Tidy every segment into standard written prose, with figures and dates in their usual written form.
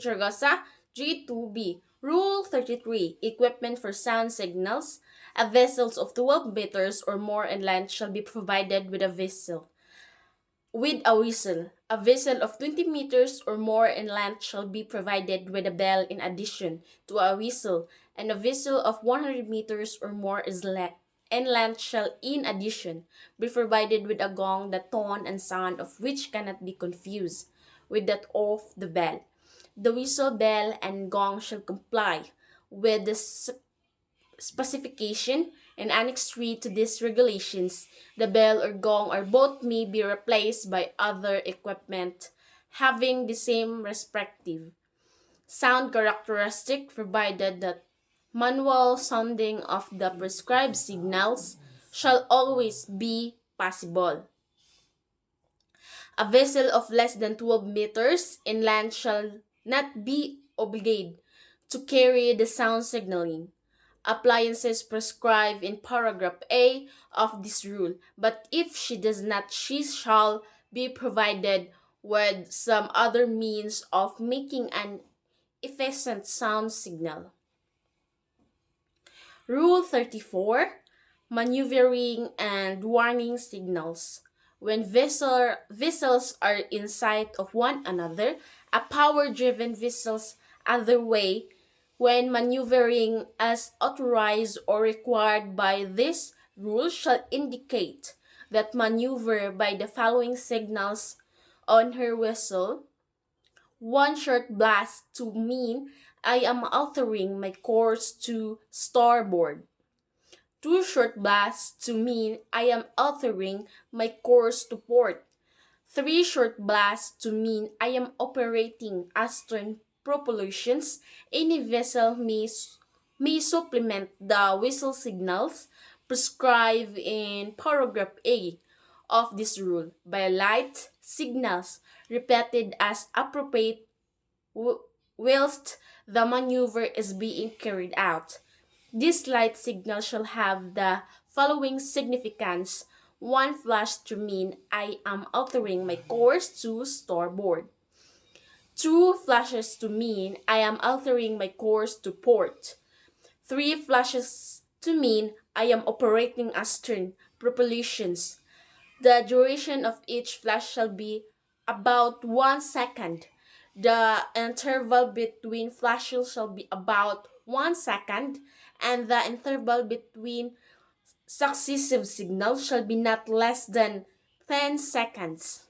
picture ko sa G2B. Rule 33, equipment for sound signals. A vessels of 12 meters or more in length shall be provided with a whistle. A vessel of 20 meters or more in length shall be provided with a bell in addition to a whistle, and a vessel of 100 meters or more in length shall in addition be provided with a gong, the tone and sound of which cannot be confused with that of the bell. The whistle, bell, and gong shall comply with the specification in Annex 3 to these regulations. The bell or gong or both may be replaced by other equipment having the same respective sound characteristic, provided that manual sounding of the prescribed signals shall always be possible. A vessel of less than 12 meters in length shall not be obligated to carry the sound signaling appliances prescribed in paragraph A of this rule, but if she does not, she shall be provided with some other means of making an efficient sound signal. Rule 34, maneuvering and warning signals. When vessels are in sight of one another, a power-driven vessel's other way when maneuvering as authorized or required by this rule shall indicate that maneuver by the following signals on her vessel. One short blast to mean I am altering my course to starboard. Two short blasts to mean I am altering my course to port. Three short blasts to mean I am operating astern propulsions. Any vessel may supplement the whistle signals prescribed in paragraph A of this rule by light signals repeated as appropriate whilst the maneuver is being carried out. This light signal shall have the following significance. One flash to mean I am altering my course to starboard. Two flashes to mean I am altering my course to port. Three flashes to mean I am operating astern propulsions. The duration of each flash shall be about 1 second. The interval between flashes shall be about 1 second, and the interval between successive signals shall be not less than 10 seconds.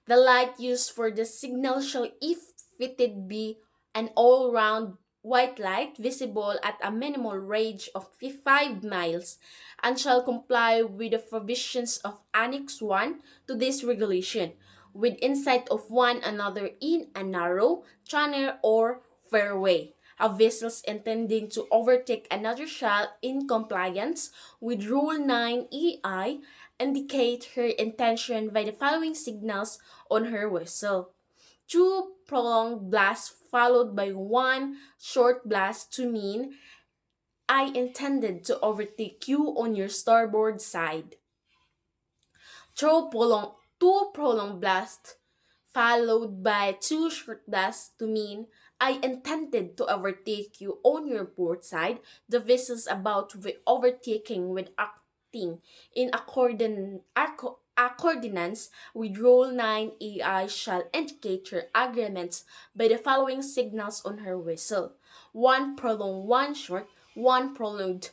The light used for the signal shall, if fitted, be an all-round white light visible at a minimal range of 5 miles and shall comply with the provisions of Annex 1 to this regulation, with insight of one another in a narrow channel or fairway. A vessel intending to overtake another shall, in compliance with Rule 9 EI, indicate her intention by the following signals on her whistle. Two prolonged blasts followed by one short blast to mean I intended to overtake you on your starboard side. Two prolonged blasts followed by two short blasts to mean I intended to overtake you on your port side. The vessels about to be overtaking with acting in accordance with Rule 9 AI shall indicate her agreements by the following signals on her whistle. One prolonged, one short, one prolonged,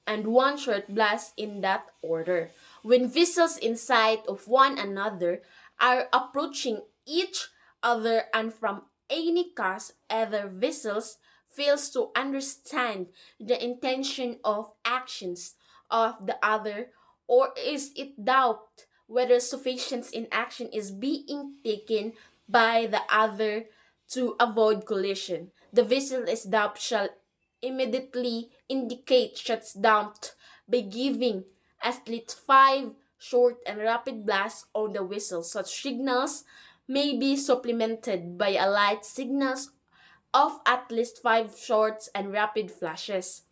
and one short blast in that order. When vessels in sight of one another are approaching each other and from any cause either vessels fails to understand the intention of actions of the other, or is it doubt whether sufficient in action is being taken by the other to avoid collision, the vessel is doubt shall immediately indicate shuts down by giving at least 5 short and rapid blasts on the whistle. Such signals may be supplemented by a light signals of at least 5 short and rapid flashes.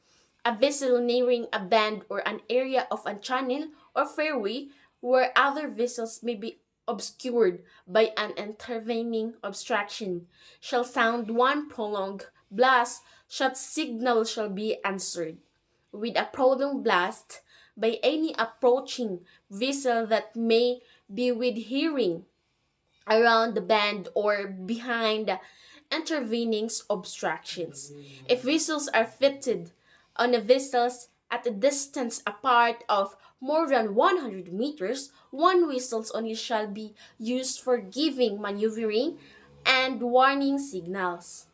A vessel nearing a bend or an area of a channel or fairway where other vessels may be obscured by an intervening obstruction, shall sound one prolonged blast, such signal shall be answered with a prolonged blast by any approaching vessel that may be with hearing around the bend or behind intervening obstructions. If vessels are fitted on the vessels at a distance apart of more than 100 meters, one whistle only shall be used for giving maneuvering and warning signals.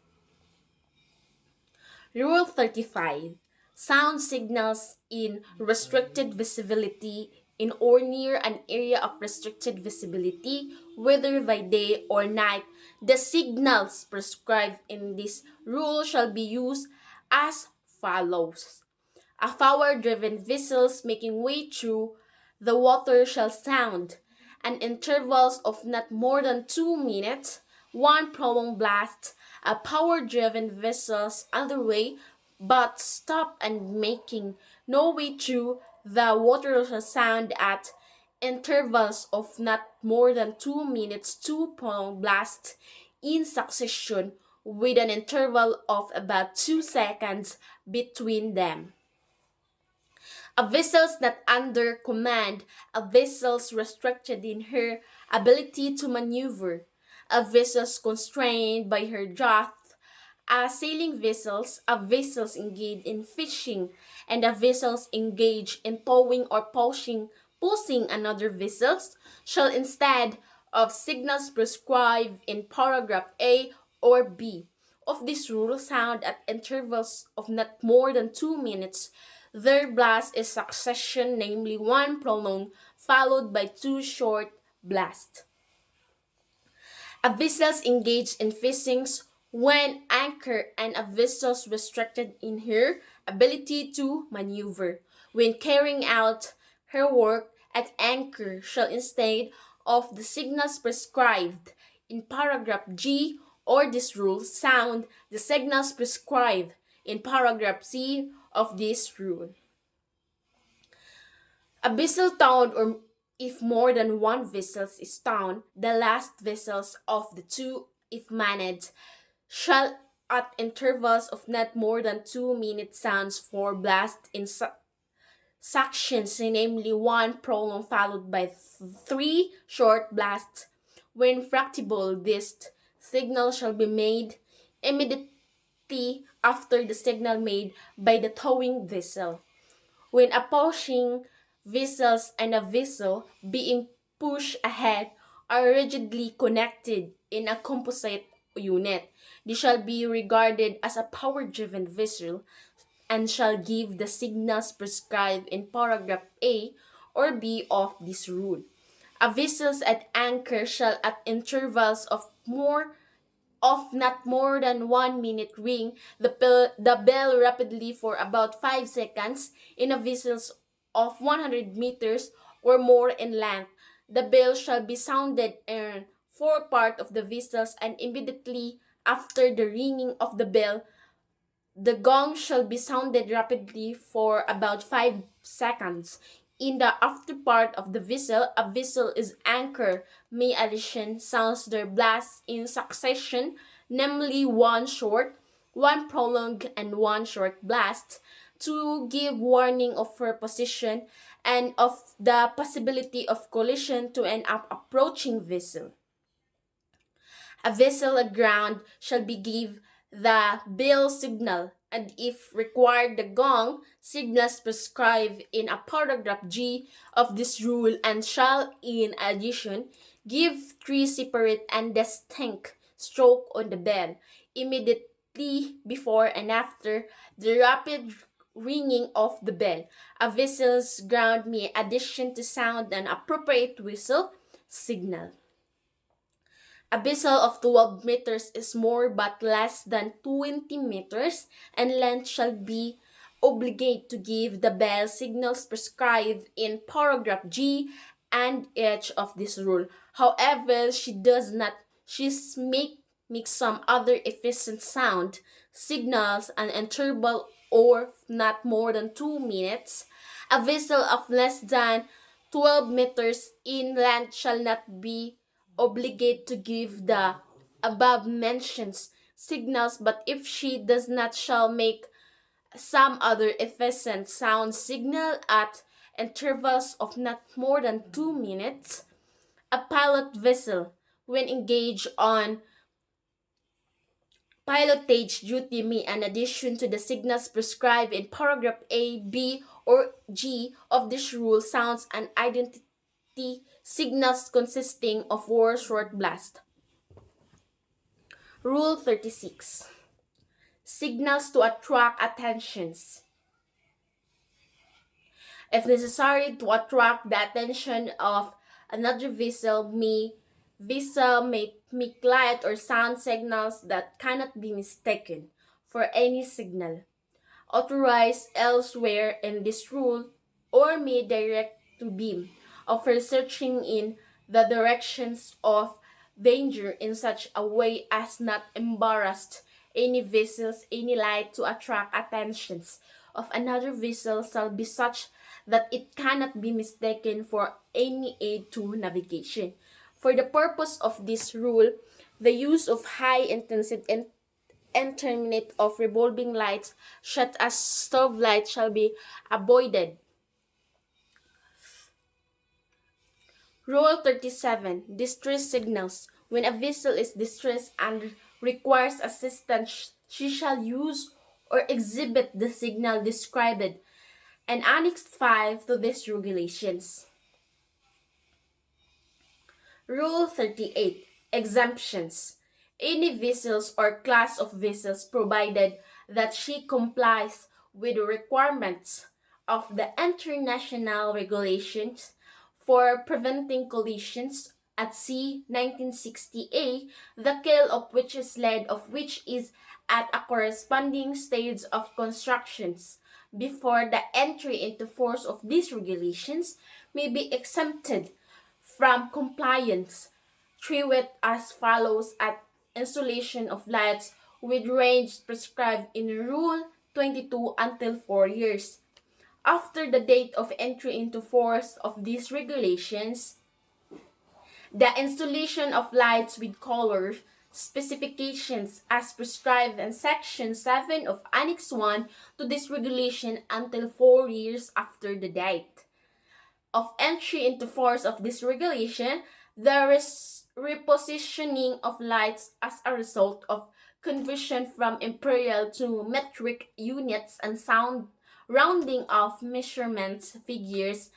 Rule 35. Sound signals in restricted visibility in or near an area of restricted visibility, whether by day or night. The signals prescribed in this rule shall be used as follows. A power-driven vessels making way through the water shall sound, and intervals of not more than 2 minutes, one prolonged blast. A power-driven vessels underway but stop and making no way through the water shall sound at intervals of not more than 2 minutes, two prolonged blasts in succession with an interval of about 2 seconds between them. A vessel's not under command, a vessel's restricted in her ability to maneuver, a vessel's constrained by her draught, sailing vessels, a vessels engaged in fishing, and a vessels engaged in towing or pushing another vessels, shall instead of signals prescribed in paragraph A or B of this rule sound at intervals of not more than 2 minutes. Their blast is succession, namely one prolonged followed by two short blasts. A vessel's engaged in fishing when anchored and a vessel's restricted in her ability to maneuver. When carrying out her work at anchor shall instead of the signals prescribed in paragraph G or this rule sound the signals prescribed in paragraph C of this rule. A vessel town or if more than one vessel is town, the last vessels of the two, if managed, shall at intervals of not more than 2 minutes sounds for blast in sections, namely one prolonged followed by three short blasts. When practicable, this signal shall be made immediately after the signal made by the towing vessel. When approaching vessels and a vessel being pushed ahead are rigidly connected in a composite unit, they shall be regarded as a power-driven vessel and shall give the signals prescribed in paragraph A or B of this rule. A vessel at anchor shall at intervals of not more than 1 minute ring the bell rapidly for about 5 seconds in a vessel of 100 meters or more in length. The bell shall be sounded in four part of the vessels and immediately after the ringing of the bell the gong shall be sounded rapidly for about 5 seconds. In the after part of the whistle, a whistle is anchor. May addition sounds their blasts in succession, namely one short, one prolonged, and one short blast, to give warning of her position and of the possibility of collision to an approaching vessel. A vessel aground shall be give the bell signal, and if required the gong signals prescribed in a paragraph G of this rule and shall in addition give three separate and distinct stroke on the bell immediately before and after the rapid ringing of the bell. A vessel's ground may addition to sound an appropriate whistle signal. A vessel of 12 meters is more but less than 20 meters, and length shall be obligate to give the bell signals prescribed in paragraph G and H of this rule. However, she make some other efficient sound signals an interval or not more than 2 minutes. A vessel of less than 12 meters inland shall not be obligate to give the above mentioned signals, but if she does not shall make some other efficient sound signal at intervals of not more than 2 minutes. A pilot vessel, when engaged on pilotage duty, may, in addition to the signals prescribed in paragraph A, B, or G of this rule, sounds and identity signals consisting of 4 short blasts. Rule 36. Signals to attract attentions. If necessary to attract the attention of another vessel may make light or sound signals that cannot be mistaken for any signal authorized elsewhere in this rule, or may direct to beam of searching in the directions of danger in such a way as not embarrass any vessels. Any light to attract attentions of another vessel shall be such that it cannot be mistaken for any aid to navigation. For the purpose of this rule, the use of high intensity and terminate of revolving lights, such as stove lights, shall be avoided. Rule 37. Distress signals. When a vessel is distressed and requires assistance, she shall use or exhibit the signal described in Annex 5 to these regulations. Rule 38. Exemptions. Any vessels or class of vessels, provided that she complies with the requirements of the international regulations for preventing collisions at sea 1960A, the keel of which is lead of which is at a corresponding stage of constructions before the entry into force of these regulations, may be exempted from compliance. Treat it as follows at installation of lights with range prescribed in Rule 22 until 4 years. After the date of entry into force of these regulations, the installation of lights with color specifications as prescribed in Section 7 of Annex 1 to this regulation until 4 years after the date of entry into force of this regulation, the repositioning of lights as a result of conversion from imperial to metric units and sound rounding of measurements figures,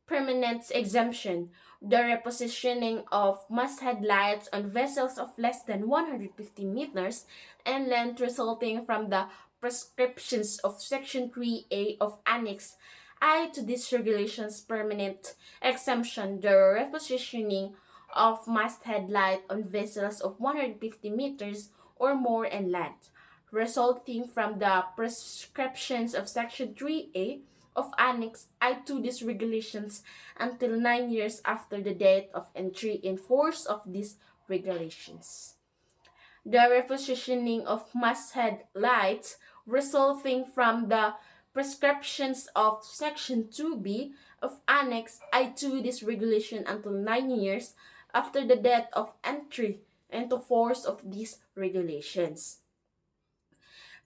permanent exemption. The repositioning of masthead lights on vessels of less than 150 meters in length resulting from the prescriptions of Section 3A of Annex I to these regulations, permanent exemption. The repositioning of masthead light on vessels of 150 meters or more in length, resulting from the prescriptions of Section 3A of Annex I to these regulations until 9 years after the date of entry in force of these regulations. The repositioning of masthead lights resulting from the prescriptions of Section 2B of Annex I to this regulation until 9 years after the date of entry into force of these regulations.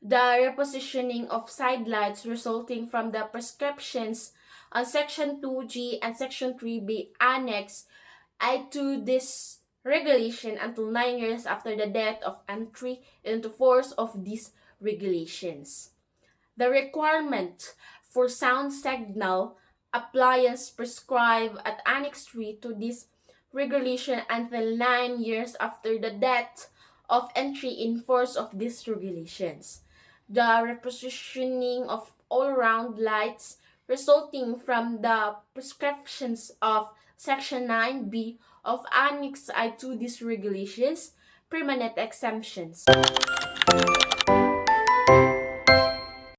The repositioning of side lights resulting from the prescriptions on Section 2G and Section 3B Annex I to this regulation until 9 years after the date of entry into force of these regulations. The requirement for sound signal appliance prescribed at Annex 3 to this regulation until 9 years after the date of entry in force of these regulations. The repositioning of all-round lights resulting from the prescriptions of Section 9B of Annex I to these regulations, permanent exemptions.